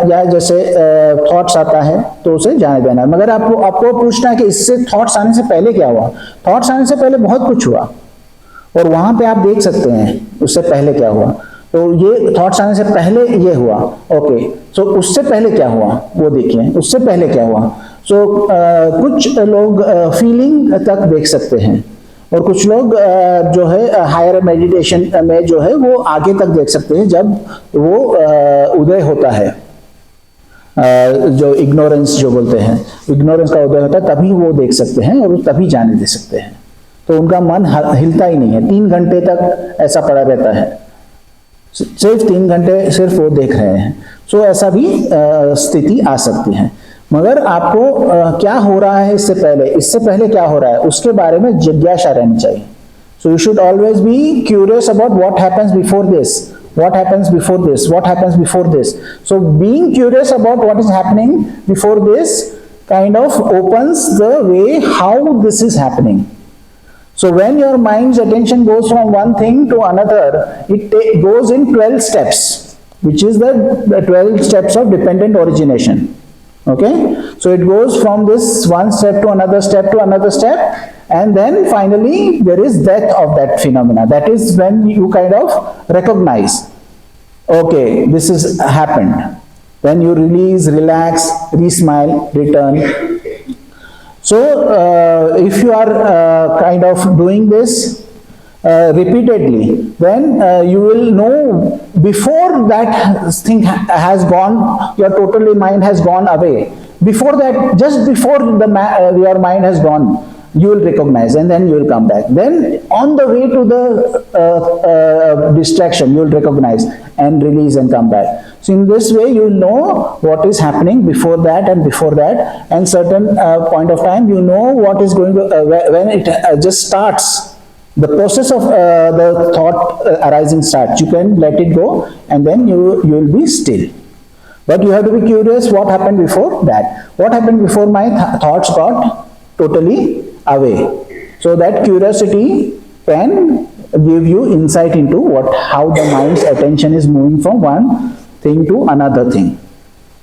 या जैसे थॉट्स आता है तो उसे जाने देना है। मगर आपको पूछना है कि इससे थॉट्स आने से पहले क्या हुआ। थॉट्स आने से पहले बहुत कुछ हुआ और वहां पे आप देख सकते हैं उससे पहले क्या हुआ। तो ये थॉट्स आने से पहले ये हुआ, ओके, सो उससे पहले क्या हुआ वो देखिए, उससे पहले क्या हुआ। सो कुछ लोग फीलिंग तक देख सकते हैं और कुछ लोग जो है हायर मेडिटेशन में जो है वो आगे तक देख सकते हैं। जब वो उदय होता है, जो इग्नोरेंस जो बोलते हैं, इग्नोरेंस का उदय होता है, तभी वो देख सकते हैं और तभी जाने दे सकते हैं। तो उनका मन हिलता ही नहीं है, 3 घंटे तक ऐसा पड़ा रहता है, सिर्फ 3 घंटे सिर्फ वो देख रहे हैं। सो ऐसा भी स्थिति आ सकती है। मगर आपको क्या हो रहा है इससे पहले क्या हो रहा है उसके बारे में जिज्ञासा रहनी चाहिए। So you should always be curious about what happens before this, what happens before this, what happens before this. So being curious about what is happening before this kind of opens the way how this is happening. So when your mind's attention goes from one thing to another, it goes in 12 steps, which is the 12 steps of dependent origination. Okay, so it goes from this one step to another step to another step, and then finally there is death of that phenomena. That is when you kind of recognize, okay, this has happened. Then you release, relax, re-smile, return. So if you are kind of doing this repeatedly, then you will know before that thing has gone, your totally mind has gone away. Before that, just before your mind has gone, you will recognize and then you will come back. Then on the way to the distraction, you will recognize and release and come back. So in this way, you will know what is happening before that and before that, and certain point of time, you know what is going to, when it just starts. The process of the thought arising starts. You can let it go and then you will be still. But you have to be curious what happened before that. What happened before my thoughts got totally away. So that curiosity can give you insight into how the mind's attention is moving from one thing to another thing.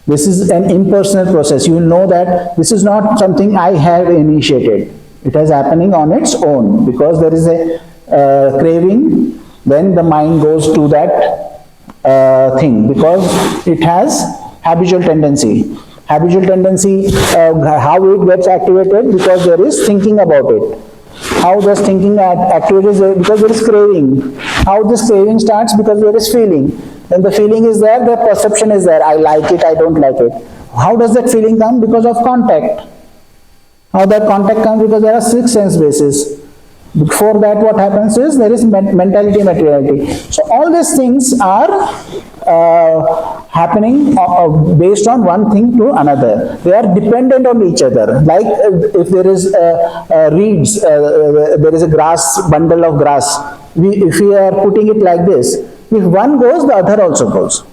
This is an impersonal process. You will know that this is not something I have initiated. It is happening on its own because there is a craving. Then the mind goes to that thing because it has habitual tendency. Habitual tendency, how it gets activated? Because there is thinking about it. How does thinking activates? Because there is craving. How this craving starts? Because there is feeling. Then the feeling is there, the perception is there. I like it, I don't like it. How does that feeling come? Because of contact. How that contact comes? Because there are 6 sense bases. Before that, what happens is there is mentality, materiality. So all these things are happening based on one thing to another. They are dependent on each other. Like if there is reeds, there is a grass, bundle of grass. If we are putting it like this, if one goes, the other also goes.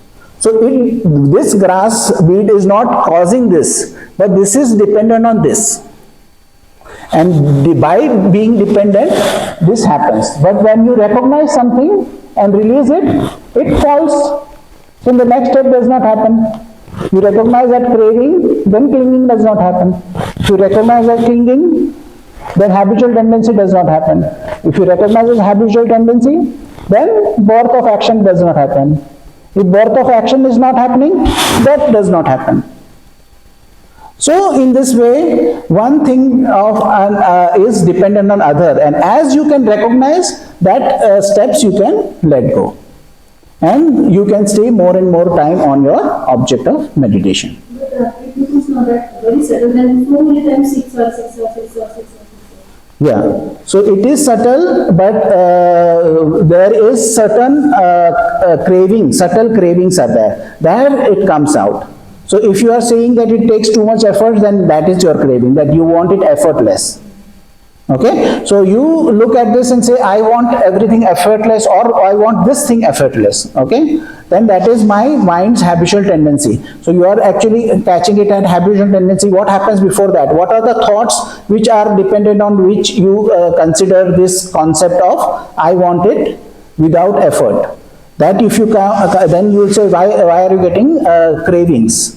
So this grass weed is not causing this, but this is dependent on this. And by being dependent, this happens. But when you recognize something and release it, it falls. So the next step does not happen. You recognize that craving, then clinging does not happen. If you recognize that clinging, then habitual tendency does not happen. If you recognize this habitual tendency, then birth of action does not happen. If birth of action is not happening, death does not happen. So in this way, one thing is dependent on other, and as you can recognize that steps, you can let go. And you can stay more and more time on your object of meditation. But it becomes not that very subtle, then so many times 6 or 6 or 6 or 6 or 6. Yeah, so it is subtle, but there is certain subtle cravings are there. There it comes out. So if you are saying that it takes too much effort, then that is your craving, that you want it effortless. Okay, so you look at this and say, I want everything effortless, or I want this thing effortless. Okay, then that is my mind's habitual tendency. So you are actually catching it at habitual tendency. What happens before that? What are the thoughts which are dependent on which you consider this concept of I want it without effort? That if you then you will say, why are you getting cravings?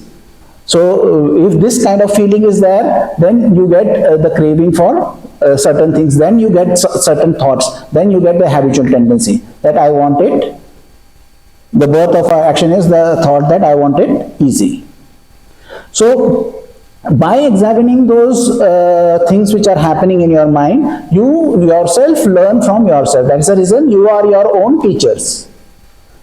So if this kind of feeling is there, then you get the craving for certain things, then you get certain thoughts, then you get the habitual tendency that I want it. The birth of action is the thought that I want it easy. So by examining those things which are happening in your mind, you yourself learn from yourself. That's the reason you are your own teachers.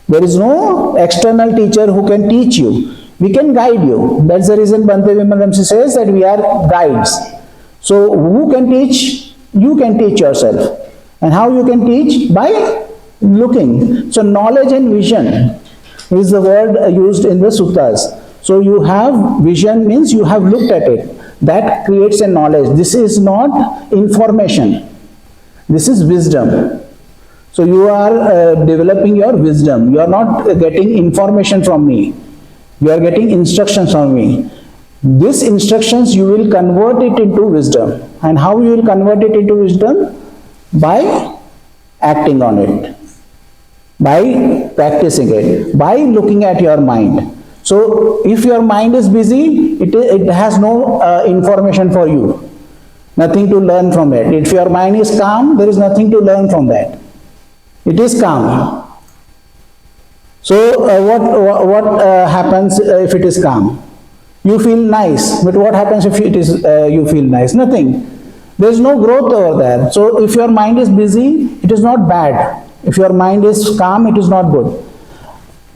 There is no external teacher who can teach you. We can guide you. That's the reason Bhante Vimalamsi says that we are guides. So who can teach? You can teach yourself. And how you can teach? By looking. So knowledge and vision is the word used in the suttas. So you have vision means you have looked at it. That creates a knowledge. This is not information. This is wisdom. So you are developing your wisdom. You are not getting information from me. You are getting instructions from me. These instructions you will convert it into wisdom. And how you will convert it into wisdom? By acting on it. By practicing it. By looking at your mind. So if your mind is busy, it has no information for you. Nothing to learn from it. If your mind is calm, there is nothing to learn from that. It is calm. So what happens if it is calm? You feel nice, but what happens if it is you feel nice? Nothing. There is no growth over there. So if your mind is busy, it is not bad. If your mind is calm, it is not good.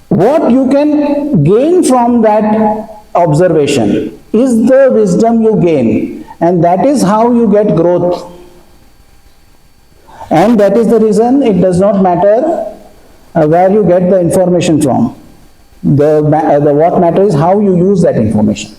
What you can gain from that observation is the wisdom you gain, and that is how you get growth. And that is the reason it does not matter where you get the information from. What matters is how you use that information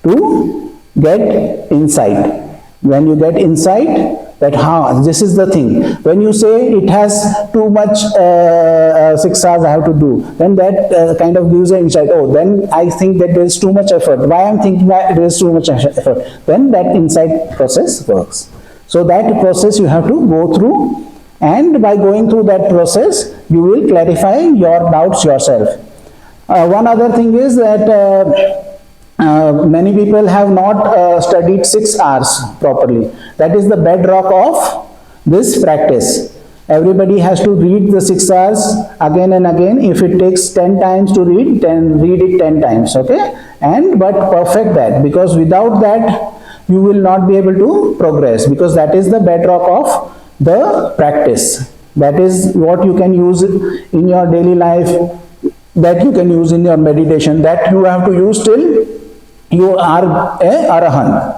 to get insight. When you get insight, that how this is the thing. When you say it has too much 6 hours I have to do, then that kind of gives an insight. Oh, then I think that there is too much effort. Why I'm thinking that there is too much effort? Then that insight process works. So that process you have to go through, and by going through that process, you will clarify your doubts yourself. One other thing is that many people have not studied 6 hours properly. That is the bedrock of this practice. Everybody has to read the 6 hours again and again. If it takes 10 times to read, then read it 10 times, okay? But perfect that, because without that, you will not be able to progress, because that is the bedrock of the practice. That is what you can use in your daily life, that you can use in your meditation, that you have to use till you are a arahant.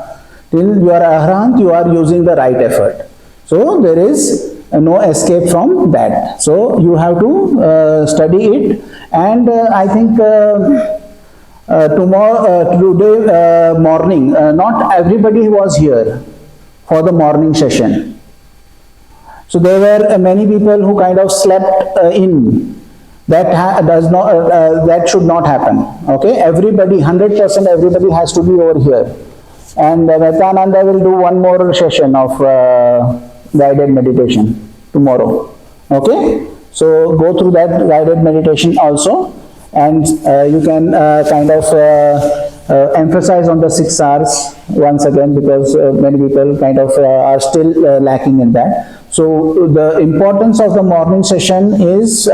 Till you are arahant, you are using the right effort. So there is no escape from that. So you have to study it, and I think today morning, not everybody was here for the morning session. So there were many people who kind of slept in. That should not happen. Okay, everybody, 100% everybody has to be over here. And Metananda will do one more session of guided meditation tomorrow. Okay, so go through that guided meditation also, and you can kind of emphasize on the 6 hours once again, because many people kind of are still lacking in that. So the importance of the morning session is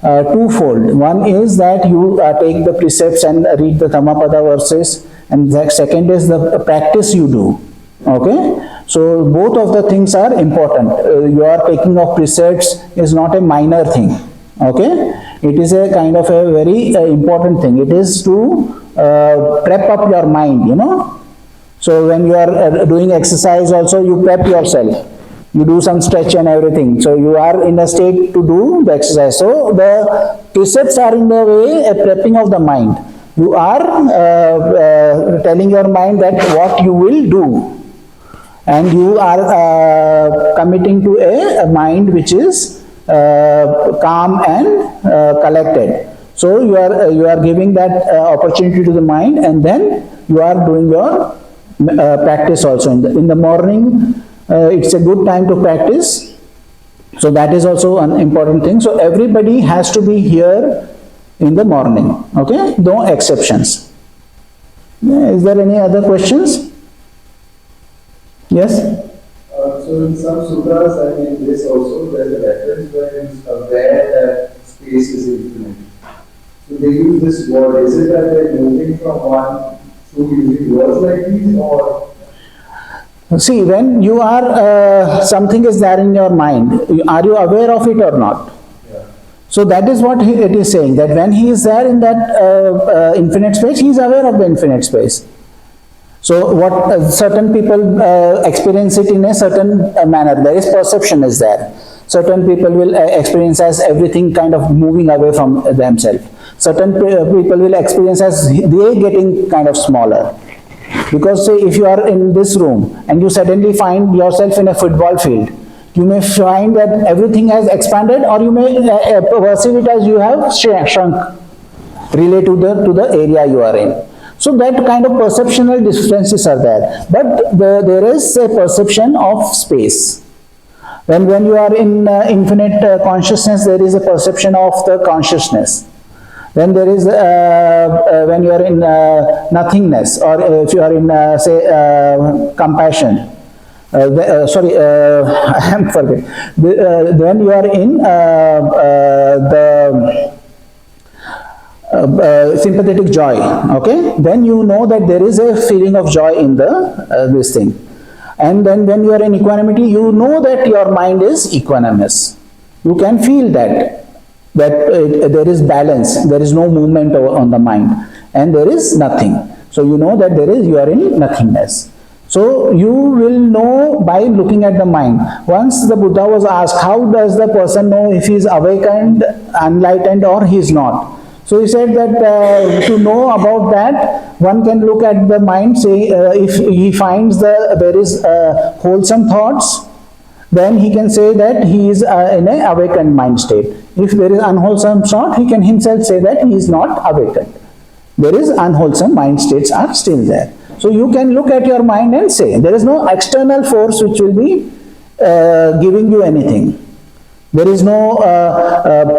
twofold. One is that you take the precepts and read the Dhammapada verses, and the second is the practice you do. Okay, so both of the things are important. Your taking of precepts is not a minor thing. Okay, it is a kind of a very important thing. It is to prep up your mind, you know. So when you are doing exercise also, you prep yourself. You do some stretch and everything. So you are in a state to do the exercise. So the precepts are in the way a prepping of the mind. You are telling your mind that what you will do. And you are committing to a mind which is calm and collected. So you are giving that opportunity to the mind, and then you are doing your practice also. In the morning, it's a good time to practice. So that is also an important thing. So everybody has to be here in the morning. Okay, no exceptions. Is there any other questions? Yes? So in some sutras, I mean this also, there is a reference where it is aware that space is infinite. So they use this word. Is it that they're moving from one through using words like these, or? See, when you are, something is there in your mind, are you aware of it or not? Yeah. So that is what it is saying, that when he is there in that infinite space, he is aware of the infinite space. So what certain people experience it in a certain manner. There is perception is there. Certain people will experience as everything kind of moving away from themselves. Certain people will experience as they getting kind of smaller. Because say if you are in this room and you suddenly find yourself in a football field, you may find that everything has expanded, or you may perceive it as you have shrunk related to the area you are in. So that kind of perceptual differences are there. But there is a perception of space. When you are in infinite consciousness, there is a perception of the consciousness. Then there is, when you are in nothingness, or if you are in, say, compassion, I am forgetting. When you are in the sympathetic joy, okay, then you know that there is a feeling of joy in the this thing. And then when you are in equanimity, you know that your mind is equanimous. You can feel that there is balance, there is no movement on the mind, and there is nothing. So you know that you are in nothingness. So you will know by looking at the mind. Once the Buddha was asked, how does the person know if he is awakened, enlightened, or he is not? So he said that to know about that, one can look at the mind, say if he finds there is wholesome thoughts, then he can say that he is in an awakened mind state. If there is unwholesome thought, he can himself say that he is not awakened. There is unwholesome mind states are still there. So you can look at your mind and say, there is no external force which will be giving you anything. There is no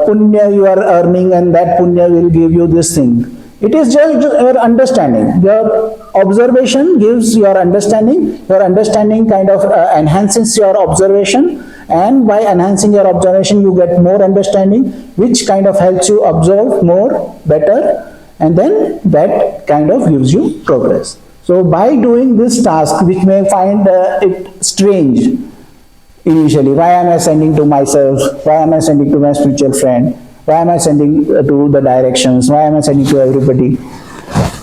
punya you are earning and that punya will give you this thing. It is just your understanding. Your observation gives your understanding. Your understanding kind of enhances your observation, and by enhancing your observation you get more understanding, which kind of helps you observe more, better, and then that kind of gives you progress. So by doing this task, which may find it strange initially, why am I sending to myself, why am I sending to my spiritual friend, why am I sending to the directions, why am I sending to everybody?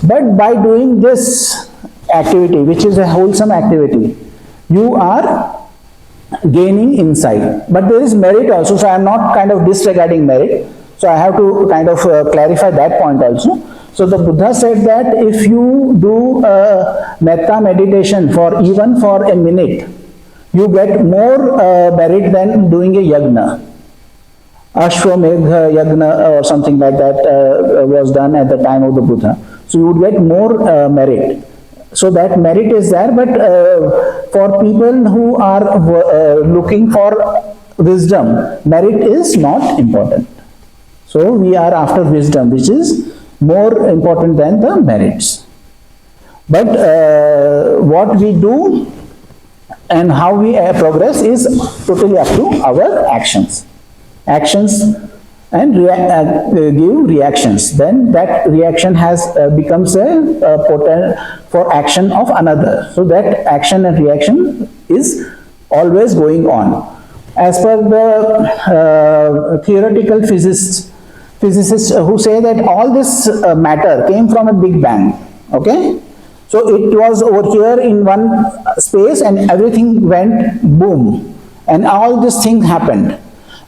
But by doing this activity, which is a wholesome activity, you are gaining insight. But there is merit also, so I am not kind of disregarding merit. So I have to kind of clarify that point also. So the Buddha said that if you do metta meditation even for a minute, you get more merit than doing a yagna. Ashwamedha yagna or something like that was done at the time of the Buddha. So you would get more merit. So that merit is there, but for people who are looking for wisdom, merit is not important. So we are after wisdom, which is more important than the merits. But what we do and how we progress is totally up to our actions. Actions and give reactions. Then that reaction has becomes a potent for action of another. So that action and reaction is always going on. As per the theoretical physicists who say that all this matter came from a big bang. Okay? So it was over here in one space and everything went boom and all this thing happened.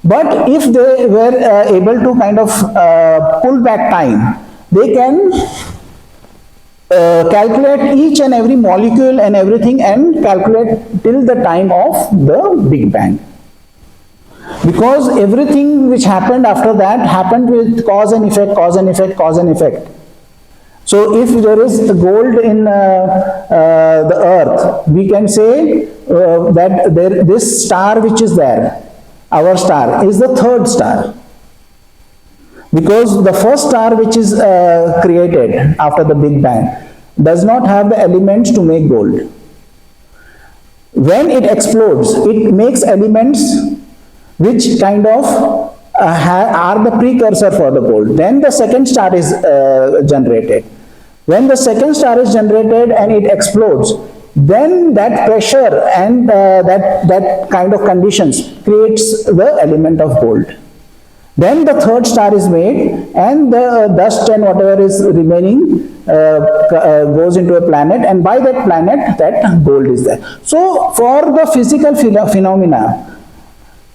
But if they were able to kind of pull back time, they can calculate each and every molecule and everything and calculate till the time of the Big Bang. Because everything which happened after that happened with cause and effect, cause and effect, cause and effect. So if there is gold in the earth, we can say that this star which is there, our star, is the third star. Because the first star which is created after the Big Bang does not have the elements to make gold. When it explodes, it makes elements which kind of are the precursor for the gold. Then the second star is generated. When the second star is generated and it explodes, then that pressure and that kind of conditions creates the element of gold. Then the third star is made and the dust and whatever is remaining goes into a planet, and by that planet that gold is there. So for the physical phenomena,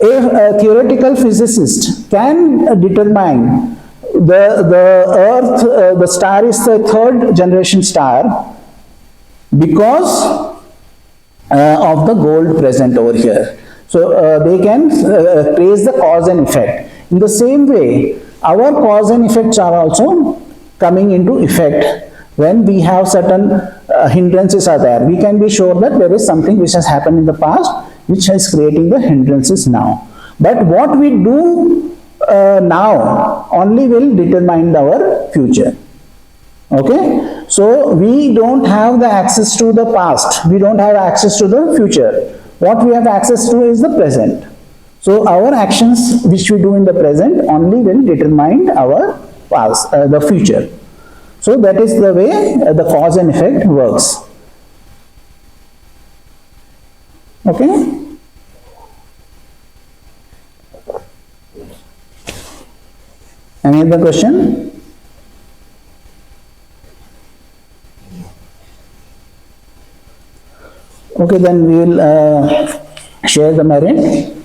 a theoretical physicist can determine the earth, the star is the third generation star because of the gold present over here. So they can trace the cause and effect. In the same way, our cause and effects are also coming into effect when we have certain hindrances are there. We can be sure that there is something which has happened in the past which is creating the hindrances now. But what we do now only will determine our future. Okay? So we don't have the access to the past. We don't have access to the future. What we have access to is the present. So our actions which we do in the present only will determine our past, the future. So that is the way the cause and effect works. Okay? Any other question? Okay, then we will share the merit.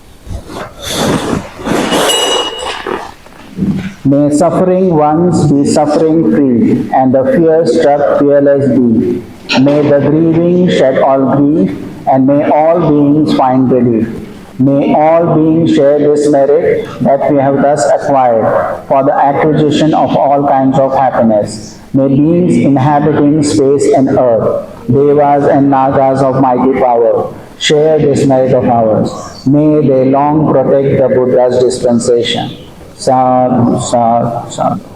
May suffering ones be suffering free, and the fear-struck fearless be. May the grieving shed all grief, and may all beings find relief. May all beings share this merit that we have thus acquired for the acquisition of all kinds of happiness. May beings inhabiting space and earth, devas and nagas of mighty power, share this merit of ours. May they long protect the Buddha's dispensation. Sadhu, sadhu, sadhu.